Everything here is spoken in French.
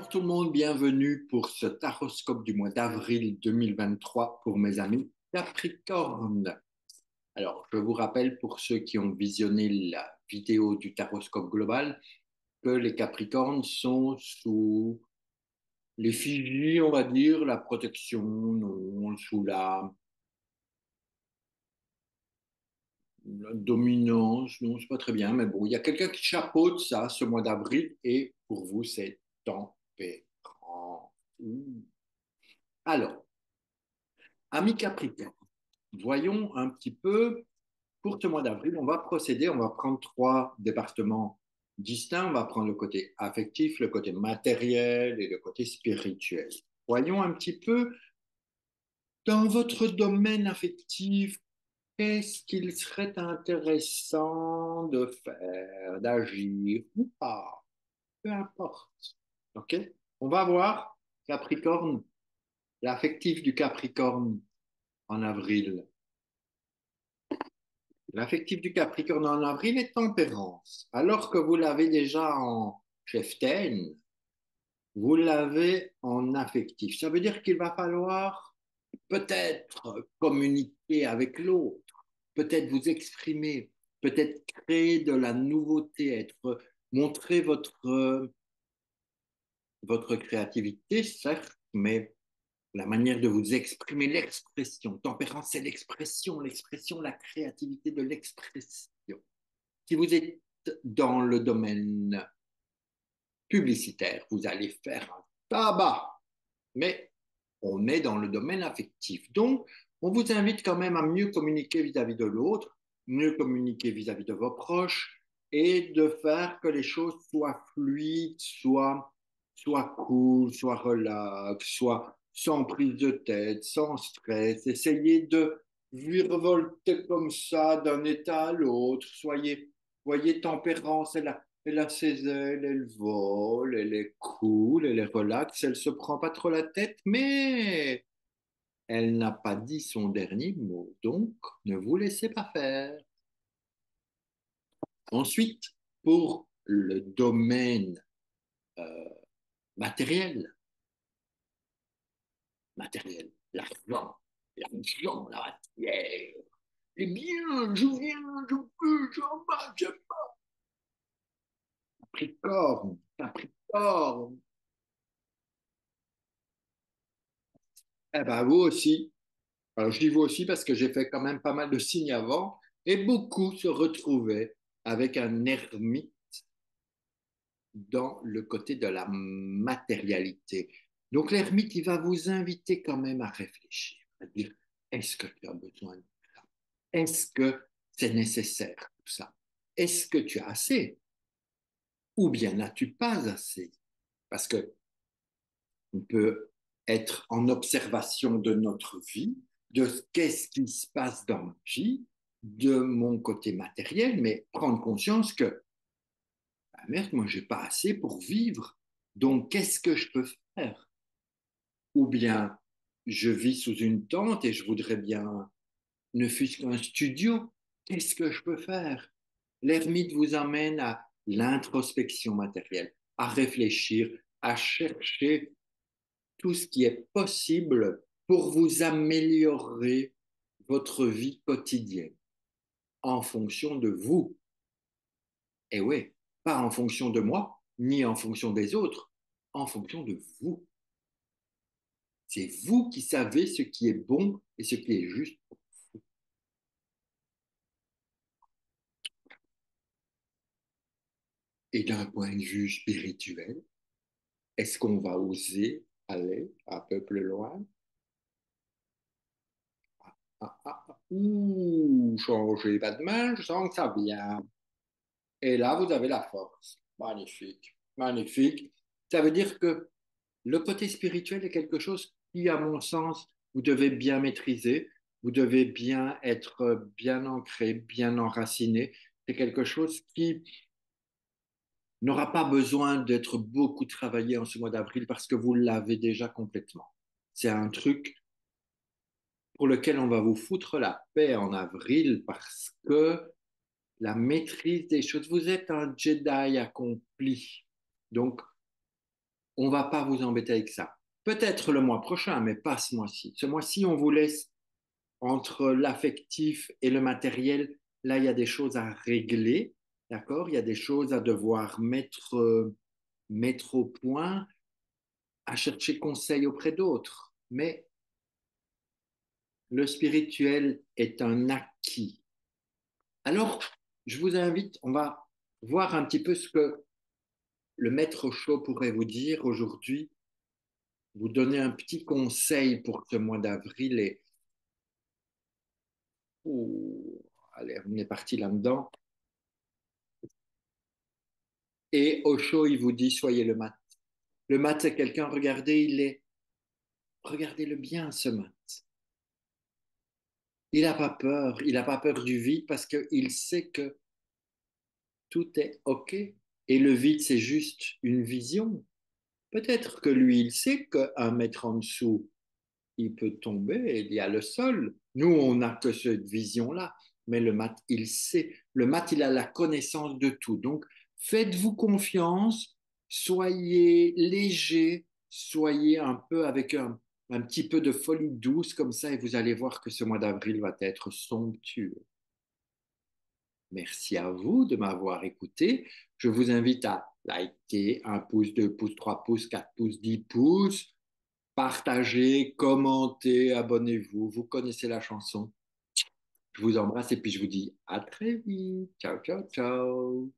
Bonjour tout le monde, bienvenue pour ce taroscope du mois d'avril 2023 pour mes amis Capricorne. Alors, je vous rappelle pour ceux qui ont visionné la vidéo du taroscope global que les Capricornes sont sous l'effigie, on va dire, la protection, non, sous la dominance, non, c'est pas très bien, mais bon, il y a quelqu'un qui chapeaute ça ce mois d'avril et pour vous, c'est tempérance. Alors, amis Capricorne. Voyons un petit peu, pour ce mois d'avril, on va procéder, on va prendre trois départements distincts. On va prendre le côté affectif, le côté matériel et le côté spirituel. Voyons un petit peu, dans votre domaine affectif, qu'est-ce qu'il serait intéressant de faire, d'agir ou pas, peu importe. OK? On va voir, Capricorne, l'affectif du Capricorne en avril. L'affectif du Capricorne en avril est tempérance. Alors que vous l'avez déjà en cheftaine, vous l'avez en affectif. Ça veut dire qu'il va falloir peut-être communiquer avec l'autre, peut-être vous exprimer, peut-être créer de la nouveauté, montrer votre créativité, certes, mais la manière de vous exprimer, l'expression. Tempérance, c'est l'expression, la créativité de l'expression. Si vous êtes dans le domaine publicitaire, vous allez faire un tabac, mais on est dans le domaine affectif. Donc, on vous invite quand même à mieux communiquer vis-à-vis de l'autre, mieux communiquer vis-à-vis de vos proches et de faire que les choses soient fluides, soient cool, soient relax, soient sans prise de tête, sans stress. Essayez de virevolter comme ça d'un état à l'autre. Voyez, tempérance, elle a ses ailes, elle vole, elle est cool, elle est relaxe, elle se prend pas trop la tête, mais elle n'a pas dit son dernier mot, donc ne vous laissez pas faire. Ensuite, pour le domaine euh, matériel, l'argent, la matière, eh bien, je viens, je peux, j'en bats, je Capricorne, Capricorne. Eh ben, vous aussi. Alors, je dis vous aussi parce que j'ai fait quand même pas mal de signes avant et beaucoup se retrouvaient avec un ermite dans le côté de la matérialité. Donc, l'ermite, il va vous inviter quand même à réfléchir, à dire, est-ce que tu as besoin de ça? Est-ce que c'est nécessaire tout ça? Est-ce que tu as assez? Ou bien n'as-tu pas assez? Parce que on peut être en observation de notre vie, de qu'est-ce qui se passe dans ma vie, de mon côté matériel, mais prendre conscience que, ah merde, moi, j'ai pas assez pour vivre. Donc, qu'est-ce que je peux faire? Ou bien, je vis sous une tente et je voudrais bien, ne fût-ce qu'un studio. Qu'est-ce que je peux faire? L'ermite vous amène à l'introspection matérielle, à réfléchir, à chercher tout ce qui est possible pour vous améliorer votre vie quotidienne en fonction de vous. Et oui, pas en fonction de moi, ni en fonction des autres, en fonction de vous. C'est vous qui savez ce qui est bon et ce qui est juste. Et d'un point de vue spirituel, est-ce qu'on va oser aller un peu plus loin? Ouh, changer pas de main, je sens que ça vient. Et là, vous avez la force. Magnifique, magnifique. Ça veut dire que le côté spirituel est quelque chose qui, à mon sens, vous devez bien maîtriser, vous devez bien être bien ancré, bien enraciné. C'est quelque chose qui n'aura pas besoin d'être beaucoup travaillé en ce mois d'avril parce que vous l'avez déjà complètement. C'est un truc pour lequel on va vous foutre la paix en avril parce que la maîtrise des choses, vous êtes un Jedi accompli. Donc, on ne va pas vous embêter avec ça. Peut-être le mois prochain, mais pas ce mois-ci. Ce mois-ci, on vous laisse entre l'affectif et le matériel. Là, il y a des choses à régler, d'accord? Il y a des choses à devoir mettre au point, à chercher conseil auprès d'autres. Mais le spirituel est un acquis. Alors, je vous invite, on va voir un petit peu ce que le maître chaud pourrait vous dire aujourd'hui, vous donner un petit conseil pour ce mois d'avril et oh, allez, on est parti là-dedans. Et Osho, il vous dit, soyez le mat. Le mat, c'est quelqu'un, regardez, regardez-le bien, ce mat. Il n'a pas peur du vide parce qu'il sait que tout est OK. Et le vide, c'est juste une vision. Peut-être que lui, il sait qu'un mètre en dessous, il peut tomber et il y a le sol. Nous, on n'a que cette vision-là. Mais le mat, il sait. Le mat, il a la connaissance de tout. Donc, faites-vous confiance, soyez léger, soyez un peu avec un petit peu de folie douce comme ça et vous allez voir que ce mois d'avril va être somptueux. Merci à vous de m'avoir écouté. Je vous invite à liker 1 pouce, 2 pouces, 3 pouces, 4 pouces, 10 pouces. Partagez, commentez, abonnez-vous. Vous connaissez la chanson. Je vous embrasse et puis je vous dis à très vite. Ciao, ciao, ciao.